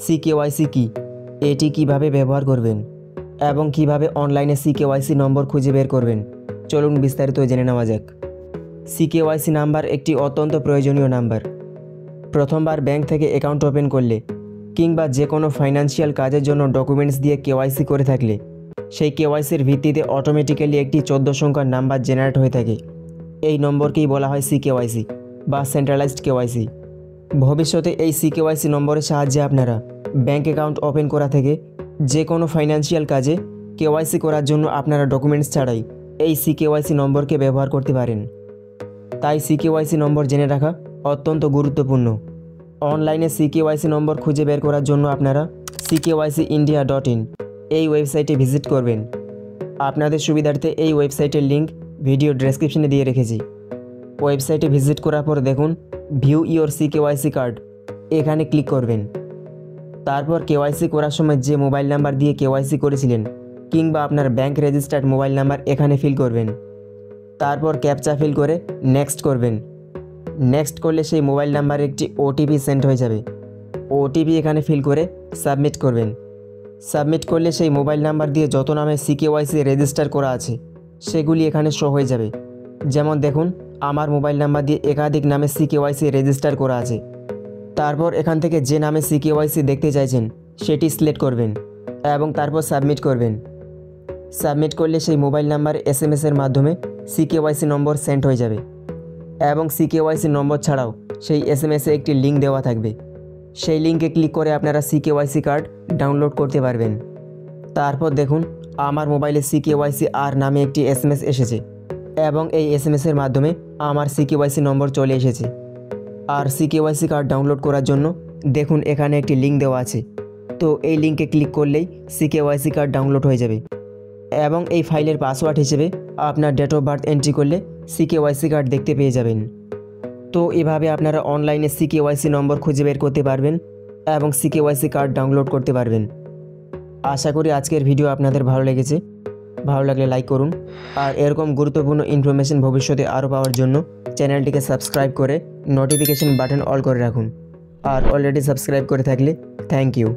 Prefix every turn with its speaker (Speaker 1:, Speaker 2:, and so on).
Speaker 1: সিকেওয়াইসি কি, এটি কিভাবে ব্যবহার করবেন এবং কিভাবে অনলাইনে সিকেওয়াইসি নম্বর খুঁজে বের করবেন, চলুন বিস্তারিত জেনে নেওয়া যাক। সিকেওয়াইসি নাম্বার একটি অত্যন্ত প্রয়োজনীয় নাম্বার। প্রথমবার ব্যাংক থেকে অ্যাকাউন্ট ওপেন করলে কিংবা যে কোনো ফাইন্যান্সিয়াল কাজের জন্য ডকুমেন্টস দিয়ে কেওয়াইসি করে থাকলে সেই কেওয়াইসির ভিত্তিতে অটোমেটিক্যালি একটি 14 সংখ্যার নাম্বার জেনারেট হয়ে থাকে। এই নম্বরকেই বলা হয় সিকেওয়াইসি বা সেন্ট্রালাইজড কেওয়াইসি। ভবিষ্যতে এই সিকেওয়াইসি নম্বরের সাহায্যে আপনারা ব্যাংক অ্যাকাউন্ট ওপেন করা থেকে যে কোনো ফাইন্যান্সিয়াল কাজে কেওয়াইসি করার জন্য আপনারা ডকুমেন্টস ছাড়াই এই সিকেওয়াইসি নম্বরকে ব্যবহার করতে পারেন। তাই সিকেওয়াইসি নম্বর জেনে রাখা অত্যন্ত গুরুত্বপূর্ণ। অনলাইনে সিকেওয়াইসি নম্বর খুঁজে বের করার জন্য আপনারা CKYCindia.in এই ওয়েবসাইটে ভিজিট করবেন। আপনাদের সুবিধার্থে এই ওয়েবসাইটের লিঙ্ক ভিডিও ডেসক্রিপশনে দিয়ে রেখেছি। ওয়েবসাইটে ভিজিট করার পর দেখুন ভিউ ইওর সিকেওয়াইসি কার্ড, এখানে ক্লিক করবেন। তারপর কেওয়াইসি করার সময় যে মোবাইল নাম্বার দিয়ে কেওয়াইসি করেছিলেন কিংবা আপনার ব্যাংক রেজিস্টার্ড মোবাইল নাম্বার এখানে ফিল করবেন। তারপর ক্যাপচা ফিল করে নেক্সট করবেন। নেক্সট করলে সেই মোবাইল নাম্বারে একটি ওটিপি সেন্ড হয়ে যাবে। ওটিপি এখানে ফিল করে সাবমিট করবেন। সাবমিট করলে সেই মোবাইল নাম্বার দিয়ে যত নামে সিকেওয়াইসি রেজিস্টার করা আছে সেগুলি এখানে শো হয়ে যাবে। যেমন দেখুন আমার মোবাইল নাম্বার দিয়ে একাধিক নামে সিকেওয়াইসি রেজিস্টার করা আছে। তারপর এখান থেকে যে নামে সিকেওয়াইসি দেখতে চাইছেন সেটি সিলেক্ট করবেন এবং তারপর সাবমিট করবেন। সাবমিট করলে সেই মোবাইল নাম্বার SMS-এর মাধ্যমে সিকেওয়াইসি নম্বর সেন্ড হয়ে যাবে এবং সিকেওয়াইসি নম্বর ছাড়াও সেই SMS-এ একটি লিঙ্ক দেওয়া থাকবে। সেই লিঙ্কে ক্লিক করে আপনারা সিকেওয়াইসি কার্ড ডাউনলোড করতে পারবেন। তারপর দেখুন আমার মোবাইলে সিকেওয়াইসি আর নামে একটি SMS এসেছে এবং এই SMS-এর মাধ্যমে আমার সিকেওয়াইসি নম্বর চলে এসেছে। আর সিকেওয়াইসি কার্ড ডাউনলোড করার জন্য দেখুন এখানে একটি লিঙ্ক দেওয়া আছে, তো এই লিঙ্কে ক্লিক করলেই সিকেওয়াইসি কার্ড ডাউনলোড হয়ে যাবে এবং এই ফাইলের পাসওয়ার্ড হিসেবে আপনার ডেট অফ বার্থ এন্ট্রি করলে সিকেওয়াইসি কার্ড দেখতে পেয়ে যাবেন। তো এভাবে আপনারা অনলাইনে সিকেওয়াইসি নম্বর খুঁজে বের করতে পারবেন এবং সিকেওয়াইসি কার্ড ডাউনলোড করতে পারবেন। আশা করি আজকের ভিডিও আপনাদের ভালো লেগেছে। ভালো লাগলে লাইক করুন আর এরকম গুরুত্বপূর্ণ ইনফরমেশন ভবিষ্যতে আরও পাওয়ার জন্য চ্যানেলটিকে সাবস্ক্রাইব করে নোটিফিকেশন বাটন অল করে রাখুন। আর অলরেডি সাবস্ক্রাইব করে থাকলে থ্যাংক ইউ।